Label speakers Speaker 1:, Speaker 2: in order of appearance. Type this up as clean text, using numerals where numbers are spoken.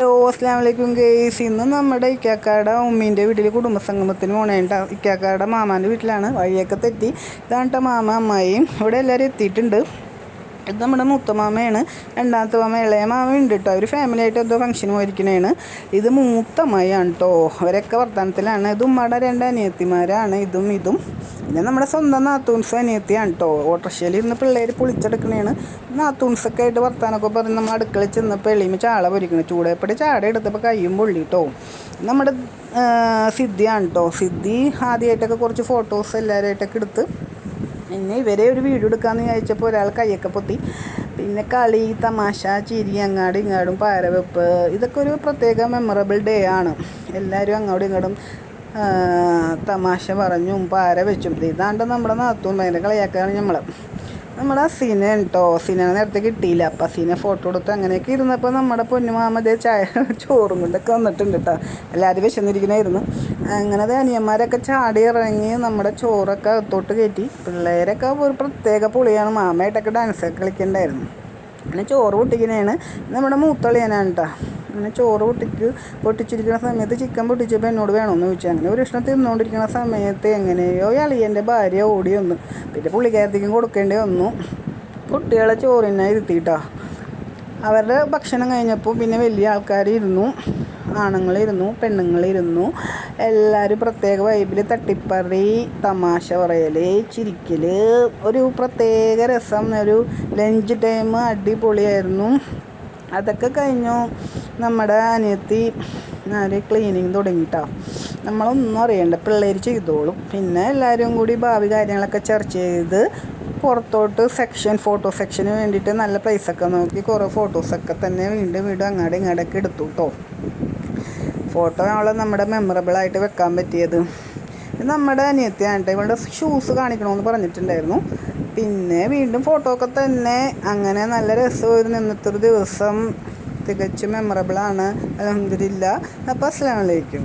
Speaker 1: Hello അസ്സലാമു അലൈക്കും guys. ഇന്ന് നമ്മുടെ ഇക്കാക്കാടെ ഉമ്മീൻ്റെ വീട്ടിൽ കുടുംബസംഗമത്തിന് പോണേണ്ട. ഇക്കാക്കാടെ മാമാൻ്റെ വീട്ടിലാണ്. വഴിയൊക്കെ തെറ്റി. ഇതാണ് കേട്ടോ മാമ അമ്മായിയും. ഇവിടെ എല്ലാവരും എത്തിയിട്ടുണ്ട്. ഇത് നമ്മുടെ മൂത്ത മാമയാണ്. രണ്ടാമത്തെ മാമ ഇളയ മാമ ഉണ്ട് കേട്ടോ. അവർ ഫാമിലി ആയിട്ട് എന്തോ ഫംഗ്ഷന് പോയിരിക്കണേണ്. ഇത് മൂത്ത അമ്മായിയാണ് കേട്ടോ. അവരൊക്കെ വർത്തമാനത്തിലാണ്. ഇത് ഉമ്മയുടെ രണ്ട് അനിയത്തിമാരാണ്. ഇതും പിന്നെ നമ്മുടെ സ്വന്തം നാത്തൂൻസ് അനിയത്തിയാണ് കേട്ടോ. ഓട്ടോറിക്ഷയിൽ ഇരുന്ന് പിള്ളേർ പൊളിച്ചെടുക്കണേണ്. നാത്തൂൻസൊക്കെ ആയിട്ട് വർത്താനമൊക്കെ പറഞ്ഞ് നമ്മൾ അടുക്കളയിൽ ചെന്നപ്പോൾ എളിയുമ്പോൾ ചാള പൊരിക്കണം. ചൂടേപ്പടി ചാട എടുത്തപ്പോൾ കയ്യും പൊള്ളി കേട്ടോ. നമ്മുടെ സിദ്ധിയാണ് കേട്ടോ. സിദ്ധി ആദ്യമായിട്ടൊക്കെ കുറച്ച് ഫോട്ടോസ് എല്ലാവരുമായിട്ടൊക്കെ എടുത്ത് പിന്നെ ഇവരെ ഒരു വീഡിയോ എടുക്കാമെന്ന് വിചാരിച്ചപ്പോൾ ഒരാൾ കൈയൊക്കെ പൊത്തി. പിന്നെ കളി, തമാശ, ചിരി, അങ്ങാടും ഇങ്ങാടും പാരവെപ്പ്, ഇതൊക്കെ ഒരു പ്രത്യേക മെമ്മറബിൾ ഡേ ആണ്. എല്ലാവരും അങ്ങോട്ടും ഇങ്ങോട്ടും തമാശ പറഞ്ഞും പാര വെച്ചും. ഇതാണ്ട് നമ്മുടെ നാത്തൂൻ ഭയങ്കര കളിയാക്കാണ് നമ്മുടെ അസീന കേട്ടോ. അസീനെ നേരത്തെ കിട്ടിയില്ല. അപ്പം അസീനെ ഫോട്ടോ എടുത്ത് അങ്ങനെയൊക്കെ ഇരുന്നപ്പോൾ നമ്മുടെ പൊന്നുമാമതേ ചോറും കൊണ്ടൊക്കെ വന്നിട്ടുണ്ട് കേട്ടോ. എല്ലാവരും വിശന്നിരിക്കണമായിരുന്നു. അങ്ങനെ അനിയന്മാരൊക്കെ ചാടി ഇറങ്ങി നമ്മുടെ ചോറൊക്കെ അകത്തോട്ട് കയറ്റി. പിള്ളേരൊക്കെ ഒരു പ്രത്യേക പൊളിയാണ്. മാമയായിട്ടൊക്കെ ഡാൻസൊക്കെ കളിക്കണ്ടായിരുന്നു. അങ്ങനെ ചോറ് പൊട്ടിക്കണേണ്. നമ്മുടെ മൂത്തളിയനാണ് കേട്ടോ. അങ്ങനെ ചോറ് പൊട്ടിച്ചിരിക്കുന്ന സമയത്ത് ചിക്കൻ പൊട്ടിച്ചപ്പോൾ എന്നോട് വേണമെന്ന് ചോദിച്ചു. അങ്ങനെ ഒരു ഇഷ്ടം തിന്നുകൊണ്ടിരിക്കുന്ന സമയത്ത് എങ്ങനെയോ അളിയൻ്റെ ഭാര്യ ഓടി വന്നു. പിന്നെ പുള്ളിക്കാരത്തേക്കും കൊടുക്കേണ്ടി വന്നു. കുട്ടികളെ ചോറിനായി ഇരുത്തിയിട്ടോ. അവരുടെ ഭക്ഷണം കഴിഞ്ഞപ്പോൾ പിന്നെ വലിയ ആൾക്കാരിരുന്നു, ആണുങ്ങളിരുന്നു, പെണ്ണുങ്ങളിരുന്നു. എല്ലാവരും പ്രത്യേക വൈബിൽ തട്ടിപ്പറി, തമാശ പറയൽ, ചിരിക്കൽ, ഒരു പ്രത്യേക രസം. ഒരു ലഞ്ച് ടൈം അടിപൊളിയായിരുന്നു. അതൊക്കെ കഴിഞ്ഞു. നമ്മുടെ അനിയത്തി ക്ലീനിങ് തുടങ്ങിയിട്ടോ. നമ്മളൊന്നും അറിയണ്ട, പിള്ളേർ ചെയ്തോളും. പിന്നെ എല്ലാവരും കൂടി ഭാവി കാര്യങ്ങളൊക്കെ ചർച്ച ചെയ്ത് പുറത്തോട്ട് ഫോട്ടോ സെക്ഷന് വേണ്ടിയിട്ട് നല്ല പ്ലേസൊക്കെ നോക്കി കുറേ ഫോട്ടോസൊക്കെ തന്നെ വീണ്ടും അങ്ങാടും ഇങ്ങാടൊക്കെ എടുത്തു കേട്ടോ. ഫോട്ടോ നമ്മുടെ മെമ്മറബിളായിട്ട് വെക്കാൻ പറ്റിയത്. നമ്മുടെ അനിയത്തിയാണ്. ഇവളുടെ ഷൂസ് കാണിക്കണമെന്ന് പറഞ്ഞിട്ടുണ്ടായിരുന്നു. പിന്നെ വീണ്ടും ഫോട്ടോ ഒക്കെ തന്നെ. അങ്ങനെ നല്ല രസമായിരുന്നു ഇന്നത്തെ ഒരു ദിവസം. തികച്ചും മെമ്മറബിളാണ്. അൽഹംദുലില്ലാ. അപ്പോൾ അസ്സലാമു അലൈക്കും.